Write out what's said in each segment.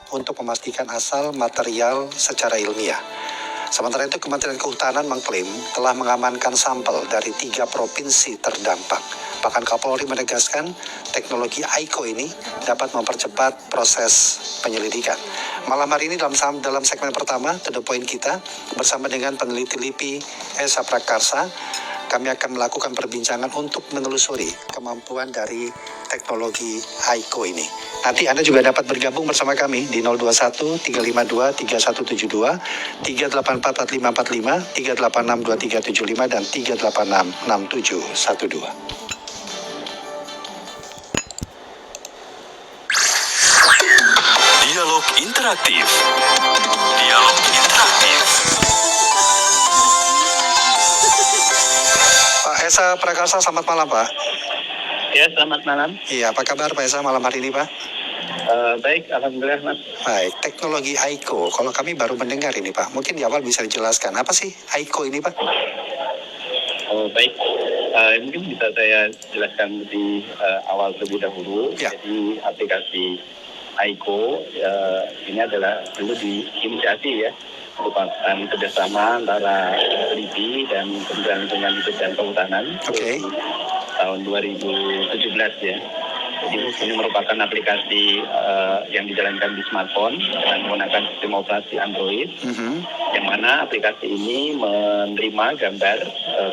untuk memastikan asal material secara ilmiah. Sementara itu, Kementerian Kehutanan mengklaim telah mengamankan sampel dari 3 provinsi terdampak. Bahkan Kapolri menegaskan teknologi AICO ini dapat mempercepat proses penyelidikan. Malam hari ini dalam segmen pertama, To The Point kita, bersama dengan peneliti LIPI Esa Prakarsa, kami akan melakukan perbincangan untuk menelusuri kemampuan dari teknologi AICO ini. Nanti Anda juga dapat bergabung bersama kami di 021 352 3172, 384 4545, 386 2375 dan 386 6712. Dialog Interaktif. Dialog Interaktif. Pak Esa Prakarsa, selamat malam Pak. Ya, selamat malam. Iya, apa kabar Pak Esa malam hari ini Pak? Baik, alhamdulillah Mas. Baik, teknologi AICO, kalau kami baru mendengar ini Pak, mungkin di awal bisa dijelaskan, apa sih AICO ini Pak? Baik, mungkin bisa saya jelaskan di awal terlebih dahulu. Ya. Jadi aplikasi AICO ini adalah dulu diinisiasi ya, merupakan kerjasama antara LIPI dan Kementerian Lingkungan Hidup dan Kehutanan. Oke. Tahun 2017 ya. Jadi ini merupakan aplikasi yang dijalankan di smartphone dengan menggunakan sistem operasi Android, yang mana aplikasi ini menerima gambar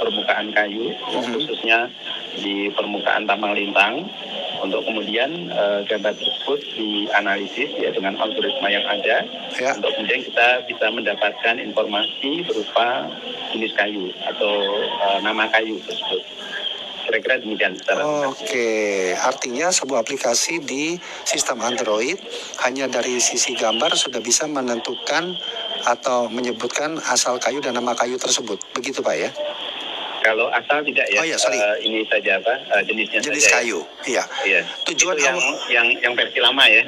permukaan kayu, khususnya di permukaan tambang lintang, untuk kemudian gambar tersebut dianalisis ya dengan algoritma yang ada, untuk kemudian kita bisa mendapatkan informasi berupa jenis kayu atau nama kayu tersebut. Kira-kira demikian. Oke, artinya sebuah aplikasi di sistem Android hanya dari sisi gambar sudah bisa menentukan atau menyebutkan asal kayu dan nama kayu tersebut, begitu Pak ya? Kalau asal tidak ya. Oh iya, sorry. Ini saja apa jenisnya jenis saja, kayu, ya. Iya. Tujuan itu yang versi lama ya.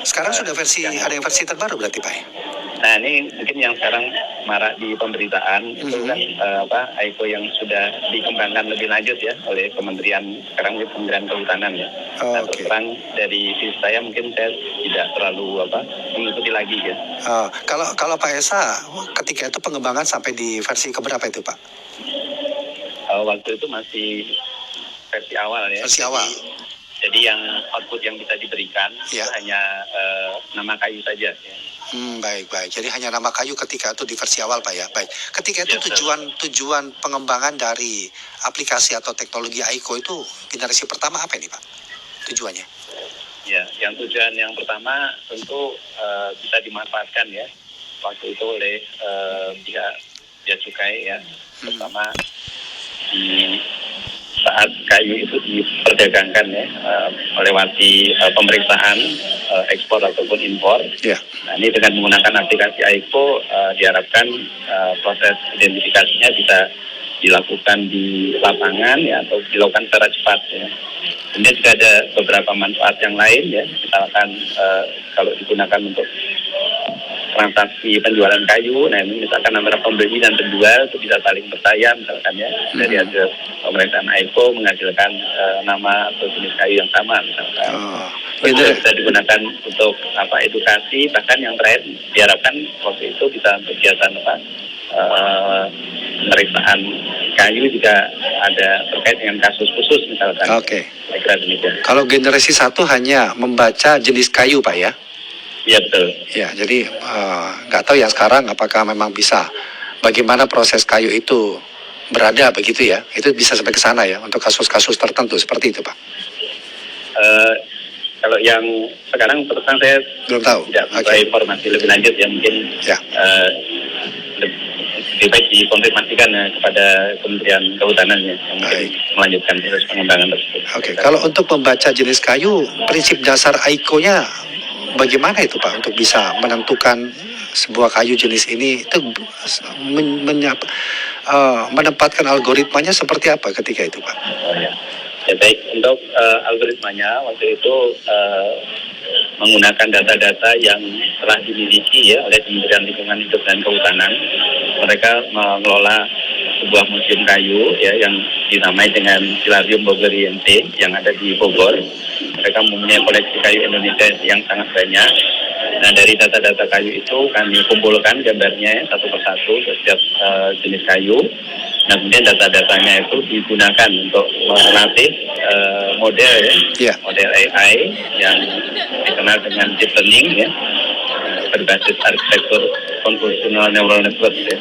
Sekarang sudah ada yang versi terbaru berarti Pak ya? Nah, ini mungkin yang sekarang marak di pemberitaan itu kan AICO yang sudah dikembangkan lebih lanjut ya oleh sekarang Kementerian Kehutanan ya. Nah, terang dari sisi saya mungkin saya tidak terlalu mengikuti lagi ya. Kalau Pak Esa ketika itu pengembangan sampai di versi keberapa itu Pak? Waktu itu masih versi awal ya. Versi awal. Jadi yang output yang bisa diberikan itu hanya nama kayu saja ya. Baik. Jadi hanya nama kayu ketika itu di versi awal Pak ya. Baik. Ketika itu tujuan pengembangan dari aplikasi atau teknologi AICO itu generasi pertama apa ini Pak? Tujuannya? Ya, yang tujuan yang pertama tentu bisa dimanfaatkan ya waktu itu oleh pihak Bea Cukai ya, pertama di saat kayu itu diperdagangkan ya melewati pemeriksaan ekspor ataupun impor. Yeah. Nah, ini dengan menggunakan aplikasi AICO diharapkan proses identifikasinya bisa dilakukan di lapangan ya, atau dilakukan secara cepat ya. Kemudian juga ada beberapa manfaat yang lain ya, misalkan kalau digunakan untuk transaksi penjualan kayu, nah ini misalkan antara pembeli dan penjual itu bisa saling percaya misalkan ya, dari hasil pemeriksaan AICO menghasilkan nama atau jenis kayu yang sama misalkan. Itu bisa digunakan untuk edukasi, bahkan yang terakhir diharapkan waktu itu bisa untuk kegiatan pemeriksaan kayu juga ada terkait dengan kasus khusus misalkan. Oke. Kira demikian. Kalau generasi 1 hanya membaca jenis kayu Pak ya? Iya betul. Ya, jadi nggak tahu ya sekarang apakah memang bisa bagaimana proses kayu itu berada begitu ya? Itu bisa sampai ke sana ya untuk kasus-kasus tertentu seperti itu Pak? Kalau yang sekarang terus terang saya belum tahu. Tidak informasi lebih lanjut ya mungkin. Ya. Lebih baik dikonfirmasikan kepada Kementerian Kehutanan ya, yang melanjutkan proses pengembangan tersebut. Oke. Kalau untuk membaca jenis kayu, prinsip dasar AICO-nya bagaimana itu Pak untuk bisa menentukan sebuah kayu jenis ini itu menempatkan algoritmanya seperti apa ketika itu Pak? Ya baik, untuk algoritmanya waktu itu menggunakan data-data yang telah dimiliki ya oleh Kementerian Lingkungan Hidup dan Kehutanan. Mereka mengelola sebuah museum kayu ya yang dinamai dengan Silarium Bogoriente yang ada di Bogor. Mereka mempunyai koleksi kayu Indonesia yang sangat banyak. Nah, dari data-data kayu itu kami kumpulkan gambarnya satu persatu setiap jenis kayu. Nah, kemudian data-datanya itu digunakan untuk melatih model model AI yang dikenal dengan deep learning ya, berbasis arsitektur convolutional neural network ya.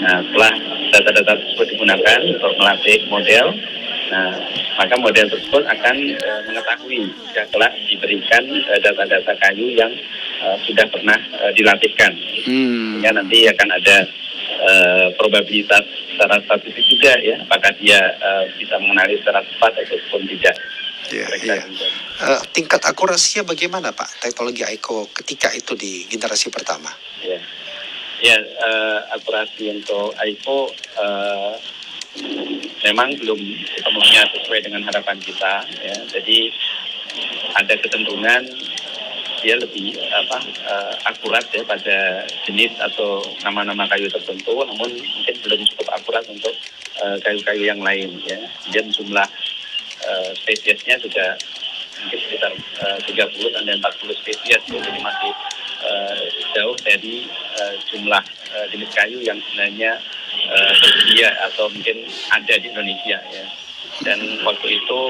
Nah, setelah data-data tersebut digunakan untuk melatih model, nah maka model tersebut akan mengetahui jika kelak diberikan data-data kayu yang sudah pernah dilatihkan. Sehingga nanti akan ada probabilitas secara statistik juga ya, apakah dia bisa mengenali secara tepat ataupun tidak. Tingkat akurasinya bagaimana Pak teknologi AICO ketika itu di generasi pertama? Akurasi untuk AICO memang belum sepenuhnya sesuai dengan harapan kita ya. Jadi ada kecenderungan dia lebih akurat ya pada jenis atau nama-nama kayu tertentu, namun mungkin belum cukup akurat untuk kayu-kayu yang lain ya. Dan jumlah spesiesnya juga mungkin sekitar 30 sampai 40 spesies, jadi masih jauh dari jumlah jenis kayu yang sebenarnya tersedia atau mungkin ada di Indonesia ya. Dan waktu itu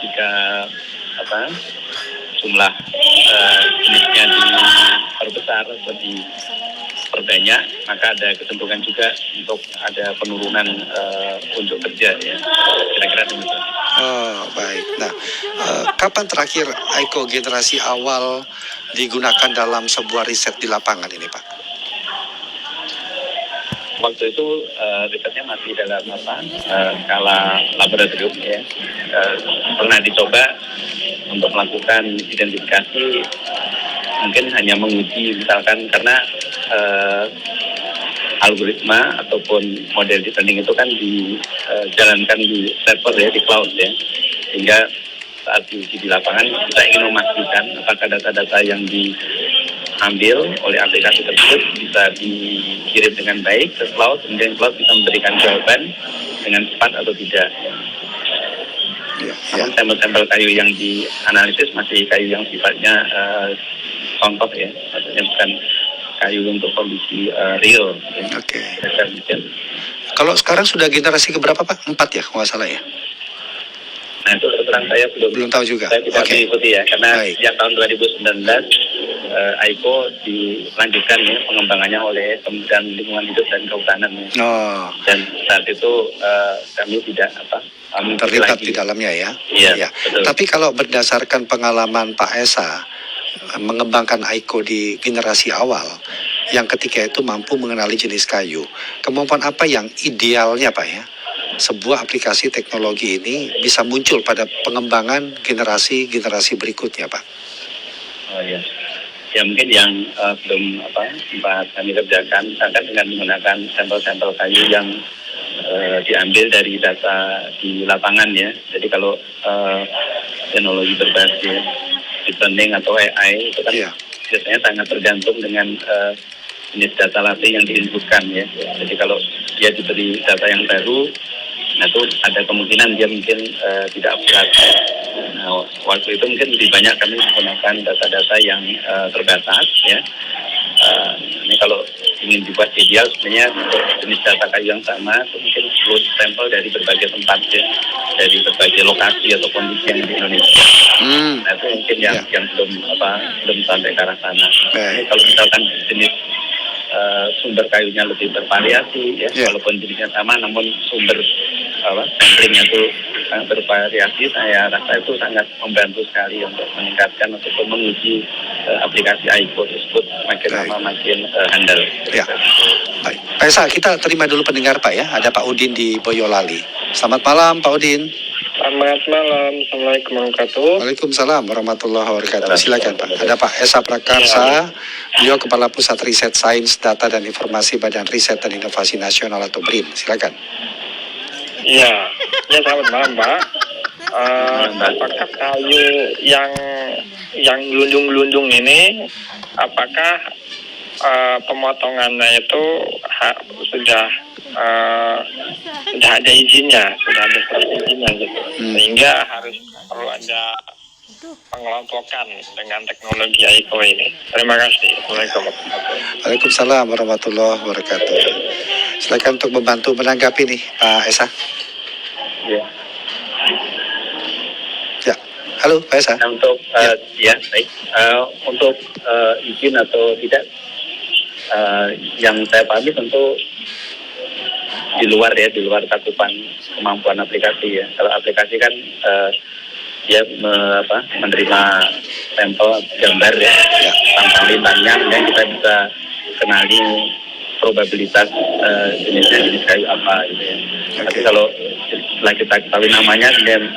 jika jumlah jenisnya diperbesar atau diperbanyak, maka ada kecenderungan juga untuk ada penurunan unjuk kerja ya, kira-kira demikian. Oh baik. Nah, kapan terakhir AICO generasi awal digunakan dalam sebuah riset di lapangan ini Pak? Waktu itu risetnya masih dalam skala laboratorium ya. Pernah dicoba untuk melakukan identifikasi, mungkin hanya menguji misalkan karena algoritma ataupun model deep learning itu kan dijalankan di server ya, di cloud ya, sehingga saat diuji di lapangan kita ingin memastikan apakah data-data yang diambil oleh aplikasi tersebut bisa dikirim dengan baik ke cloud, kemudian cloud bisa memberikan jawaban dengan cepat atau tidak. Namun sampel-sampel kayu yang dianalisis masih kayu yang sifatnya contoh ya, maksudnya bukan kayu untuk kondisi real. Oke. Kalau sekarang sudah generasi keberapa Pak? 4 ya, kalau nggak salah ya? Nah itu terang saya belum tahu juga. Saya tidak mengikuti ya, karena sejak tahun 2019 AICO dilanjutkan ya pengembangannya oleh Kementerian Lingkungan Hidup dan Kehutanan. Dan saat itu kami tidak terlibat di dalamnya ya. Iya. Betul. Tapi kalau berdasarkan pengalaman Pak Esa mengembangkan AICO di generasi awal, yang ketika itu mampu mengenali jenis kayu, kemampuan apa yang idealnya Pak ya? Sebuah aplikasi teknologi ini bisa muncul pada pengembangan generasi berikutnya Pak. Oh iya. Ya mungkin yang belum sempat kami kerjakan, misalkan dengan menggunakan sampel-sampel kayu yang diambil dari data di lapangan ya. Jadi kalau teknologi berbasis deep learning atau AI itu kan biasanya sangat tergantung dengan jenis data latih yang diinputkan ya. Jadi kalau dia diberi data yang baru, nah itu ada kemungkinan dia mungkin tidak akurat. Nah, waktu itu mungkin lebih banyak kami menggunakan data-data yang terbatas ya. Ini kalau ingin dibuat ideal sebenarnya untuk jenis data kayu yang sama itu mungkin perlu sampel dari berbagai tempat ya, dari berbagai lokasi atau kondisi yang di Indonesia. Nah itu mungkin yang belum sampai ke arah sana. Ini kalau misalkan jenis sumber kayunya lebih bervariasi ya, walaupun jenisnya sama namun sumber samplingnya itu bervariasi, saya rasa itu sangat membantu sekali untuk meningkatkan ataupun menguji aplikasi AICO tersebut makin lama makin handal. Ya. Baik. Pak Esa, kita terima dulu pendengar Pak ya. Ada Pak Udin di Boyolali. Selamat malam Pak Udin. Selamat malam. Assalamualaikum warahmatullahi wabarakatuh. Waalaikumsalam warahmatullahi wabarakatuh. Silakan Pak. Ada Pak Esa Prakarsa, beliau Kepala Pusat Riset Sains, Data dan Informasi Badan Riset dan Inovasi Nasional atau BRIN. Silakan. Iya, selamat malam Pak. Apakah kayu yang gelundung-gelundung ini, apakah pemotongannya itu sudah ada izinnya, sudah ada surat izinnya gitu. Sehingga perlu ada pengelompokan dengan teknologi AICO ini. Terima kasih. Assalamualaikum. Waalaikumsalam warahmatullahi wabarakatuh. Silakan untuk membantu menanggapi nih Pak Esa. Ya. Ya, halo Pak Esa. Nah, untuk ya baik untuk izin atau tidak yang saya pahami tentu di luar cakupan kemampuan aplikasi ya. Kalau aplikasi kan dia menerima sampel gambar ya, tampang lintangnya, dan kita bisa kenali probabilitas jenis kayu apa gitu ya. Tapi kalau setelah kita ketahui namanya dan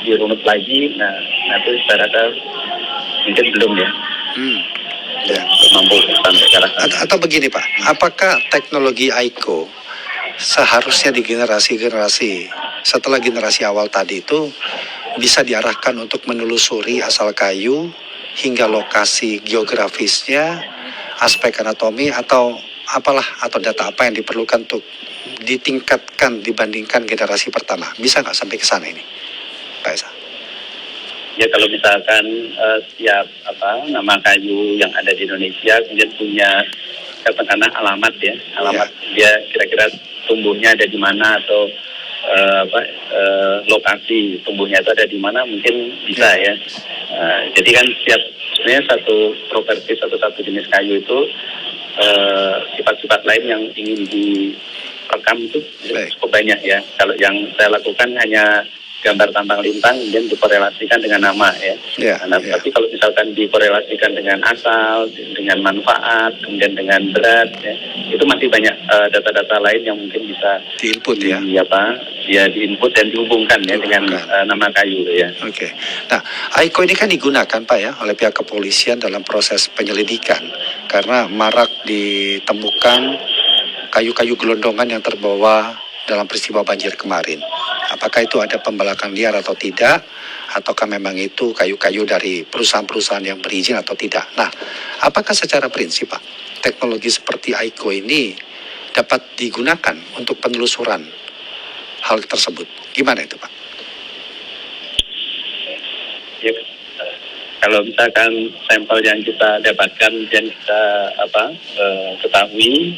dirunut lagi, nah itu saya rasa mungkin belum ya. Ya. Mampu sampai ke arah sana. Atau begini Pak, apakah teknologi AICO seharusnya di generasi-generasi setelah generasi awal tadi itu bisa diarahkan untuk menelusuri asal kayu hingga lokasi geografisnya, aspek anatomi atau apalah, atau data apa yang diperlukan untuk ditingkatkan dibandingkan generasi pertama? Bisa nggak sampai ke sana ini, Pak Esa? Ya kalau misalkan setiap nama kayu yang ada di Indonesia kemudian punya katakanlah alamat ya, dia kira-kira tumbuhnya ada di mana atau lokasi tumbuhnya itu ada di mana, mungkin bisa ya. Jadi kan sebenarnya satu properti atau satu jenis kayu itu sifat-sifat lain yang ingin direkam itu cukup banyak ya. Kalau yang saya lakukan hanya gambar tampang lintang kemudian dikorelasikan dengan nama ya. Tapi kalau misalkan dikorelasikan dengan asal, dengan manfaat, kemudian dengan berat ya, itu masih banyak data-data lain yang mungkin bisa diinput ya. Diinput dan dihubungkan ya dengan nama kayu ya. Oke. Nah, AICO ini kan digunakan Pak ya oleh pihak kepolisian dalam proses penyelidikan karena marak ditemukan kayu-kayu gelondongan yang terbawa dalam peristiwa banjir kemarin. Apakah itu ada pembalakan liar atau tidak, ataukah memang itu kayu-kayu dari perusahaan-perusahaan yang berizin atau tidak. Nah, apakah secara prinsip Pak, teknologi seperti AICO ini dapat digunakan untuk penelusuran hal tersebut? Gimana itu Pak? Ya, kalau misalkan sampel yang kita dapatkan dan kita ketahui,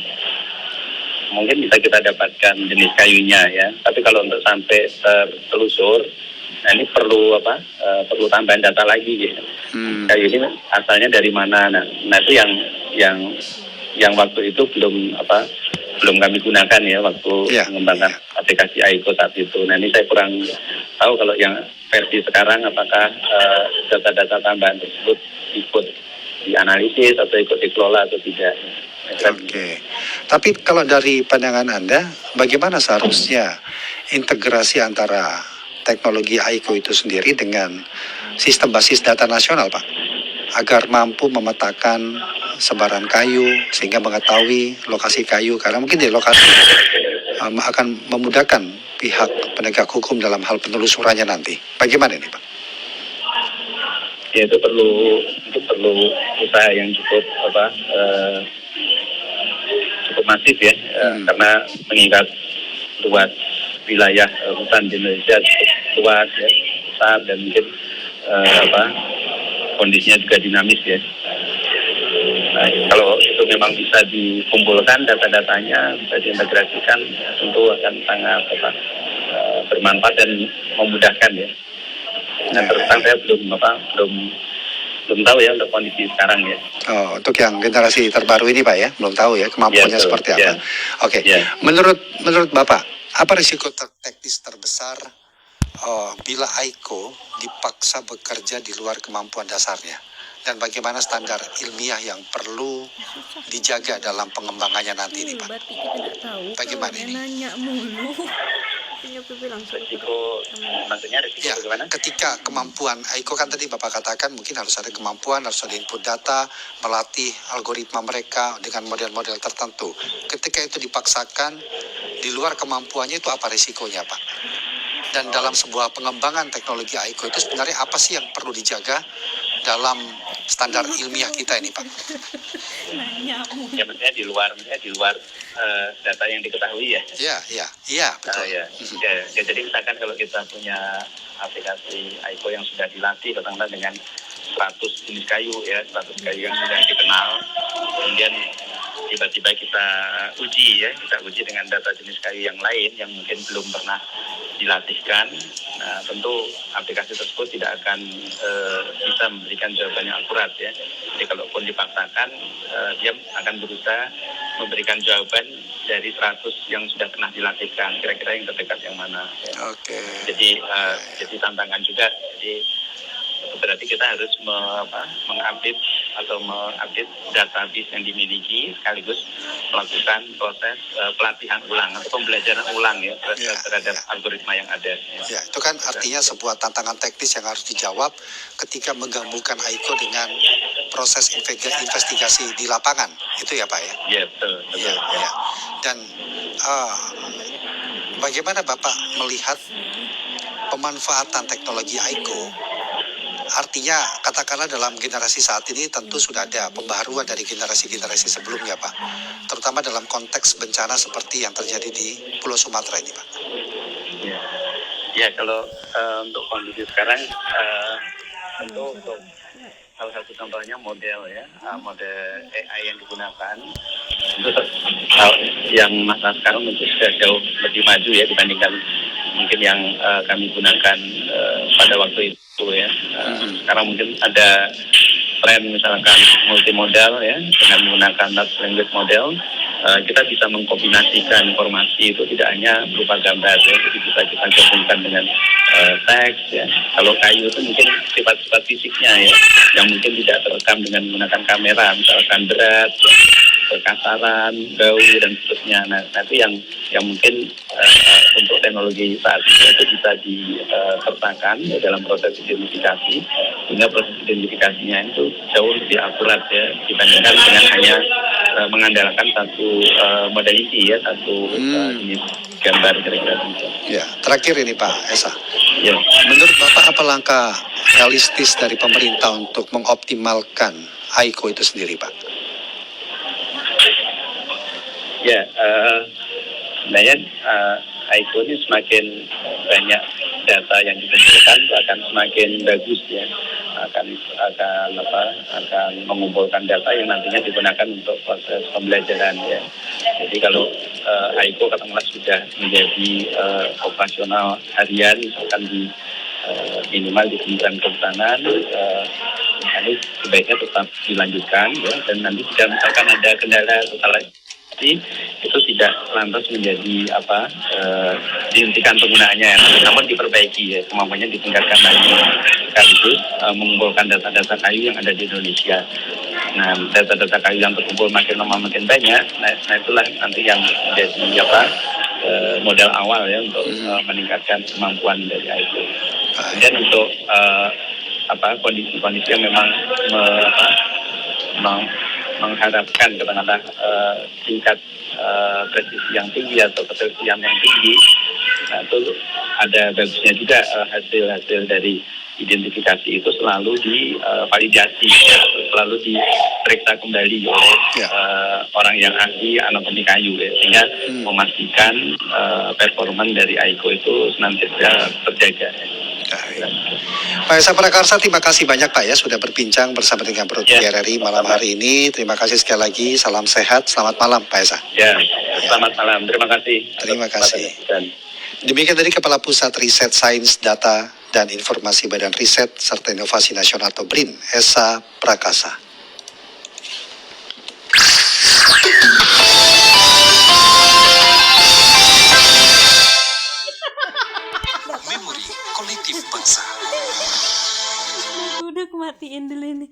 mungkin bisa kita dapatkan jenis kayunya ya. Tapi kalau untuk sampai tertelusur, nah ini perlu tambahan data lagi gitu. Kayu ini asalnya dari mana? Nah itu yang waktu itu belum kami gunakan ya waktu mengembangkan aplikasi AICO saat itu. Nah ini saya kurang tahu kalau yang versi sekarang apakah data-data tambahan tersebut ikut dianalisis atau ikut dikelola atau tidak. Oke. Tapi kalau dari pandangan Anda, bagaimana seharusnya integrasi antara teknologi AICO itu sendiri dengan sistem basis data nasional, Pak? Agar mampu memetakan sebaran kayu, sehingga mengetahui lokasi kayu, karena mungkin di lokasi akan memudahkan pihak penegak hukum dalam hal penelusurannya nanti. Bagaimana ini, Pak? Ya itu perlu usaha yang cukup masif ya, karena mengingat luas wilayah hutan di Indonesia cukup luas ya, besar, dan mungkin kondisinya juga dinamis ya. Nah, kalau itu memang bisa dikumpulkan data-datanya, bisa diintegrasikan, tentu akan sangat bermanfaat dan memudahkan ya. Nah, terus terang saya belum tahu ya untuk kondisi sekarang ya. Oh, untuk yang generasi terbaru ini Pak ya, belum tahu ya kemampuannya seperti apa. Oke. Menurut Bapak, apa risiko teknis terbesar bila AICO dipaksa bekerja di luar kemampuan dasarnya? Dan bagaimana standar ilmiah yang perlu dijaga dalam pengembangannya nanti ini Pak? Bagaimana ini? Nanya mulu. Risiko bagaimana? Ketika kemampuan AICO kan tadi Bapak katakan mungkin harus ada kemampuan, harus ada input data, melatih algoritma mereka dengan model-model tertentu. Ketika itu dipaksakan di luar kemampuannya, itu apa risikonya Pak? Dan dalam sebuah pengembangan teknologi AICO itu sebenarnya apa sih yang perlu dijaga dalam standar ilmiah kita ini, Pak? Ya maksudnya di luar data yang diketahui ya. Iya, betul. Ya, jadi misalkan kalau kita punya aplikasi Aiko yang sudah dilatih katakanlah dengan 100 jenis kayu ya, 100 kayu yang sudah dikenal, kemudian tiba-tiba kita uji dengan data jenis kayu yang lain yang mungkin belum pernah dilatihkan. Nah, tentu aplikasi tersebut tidak akan bisa memberikan jawaban yang akurat ya. Jadi kalaupun dipaksakan, dia akan berusaha memberikan jawaban dari 100 yang sudah pernah dilatihkan. Kira-kira yang terdekat yang mana? Ya. Oke. Jadi tantangan juga. Jadi berarti kita harus mengupdate database yang dimiliki sekaligus melakukan proses pelatihan ulang atau pembelajaran ulang ya terhadap algoritma yang ada. Ya, itu kan artinya sebuah tantangan teknis yang harus dijawab ketika menggabungkan Aiko dengan proses investigasi di lapangan, itu ya Pak ya? Ya betul. Ya. Dan bagaimana Bapak melihat pemanfaatan teknologi Aiko? Artinya katakanlah dalam generasi saat ini tentu sudah ada pembaharuan dari generasi-generasi sebelumnya Pak, terutama dalam konteks bencana seperti yang terjadi di Pulau Sumatera ini Pak. Ya kalau untuk kondisi sekarang tentu untuk salah satu contohnya model AI yang digunakan itu yang masa sekarang mungkin sudah jauh lebih maju ya dibandingkan mungkin yang kami gunakan pada waktu itu ya. Sekarang mungkin ada tren misalkan multimodal ya dengan menggunakan large language model. Kita bisa mengkombinasikan informasi itu tidak hanya berupa gambar ya, jadi bisa kita gabungkan dengan teks ya. Kalau kayu itu mungkin sifat-sifat fisiknya ya, yang mungkin tidak terekam dengan menggunakan kamera, misalkan berat, ya, kekasaran, bau dan seterusnya. Nah itu yang mungkin untuk teknologi saat ini itu bisa disertakan ya, dalam proses identifikasi, sehingga proses identifikasinya itu jauh lebih akurat ya dibandingkan dengan hanya mengandalkan satu modality ya, satu jenis gambar kira-kira. Ya, terakhir ini Pak Esa. Ya. Menurut Bapak apa langkah realistis dari pemerintah untuk mengoptimalkan Aiko itu sendiri Pak? Ya, sebenarnya Aiko ini semakin banyak data yang dikumpulkan akan semakin bagus ya, akan mengumpulkan data yang nantinya digunakan untuk proses pembelajaran ya. Jadi kalau Aiko katakanlah sudah menjadi operasional harian misalkan di minimal di Kementerian Kehutanan, ini sebaiknya tetap dilanjutkan ya, dan nanti jika misalkan ada kendala itu tidak lantas menjadi dihentikan penggunaannya, namun diperbaiki ya, kemampuannya ditingkatkan lagi sekaligus mengumpulkan data-data kayu yang ada di Indonesia. Nah, data-data kayu yang terkumpul makin lama makin banyak, nah itulah nanti yang menjadi modal awal ya untuk meningkatkan kemampuan dari IT. Kemudian untuk kondisi-kondisi yang memang mengharapkan katakanlah tingkat presisi yang tinggi atau ketelitian yang tinggi, nah itu ada bagusnya juga hasil-hasil dari identifikasi itu selalu divalidasi, selalu diperiksa kembali oleh orang yang ahli anatomi kayu ya, sehingga memastikan performa dari Aiko itu senantiasa terjaga. Pak Esa Prakarsa, terima kasih banyak Pak ya sudah berbincang bersama dengan Broadcast RRI malam hari ini. Terima kasih sekali lagi, salam sehat, selamat malam Pak Esa. Ya, selamat malam, terima kasih. Terima kasih. Demikian dari Kepala Pusat Riset Sains Data dan Informasi Badan Riset serta Inovasi Nasional atau BRIN, Esa Prakasa. Memori Kolektif Bangsa. Udah aku matiin dulu nih.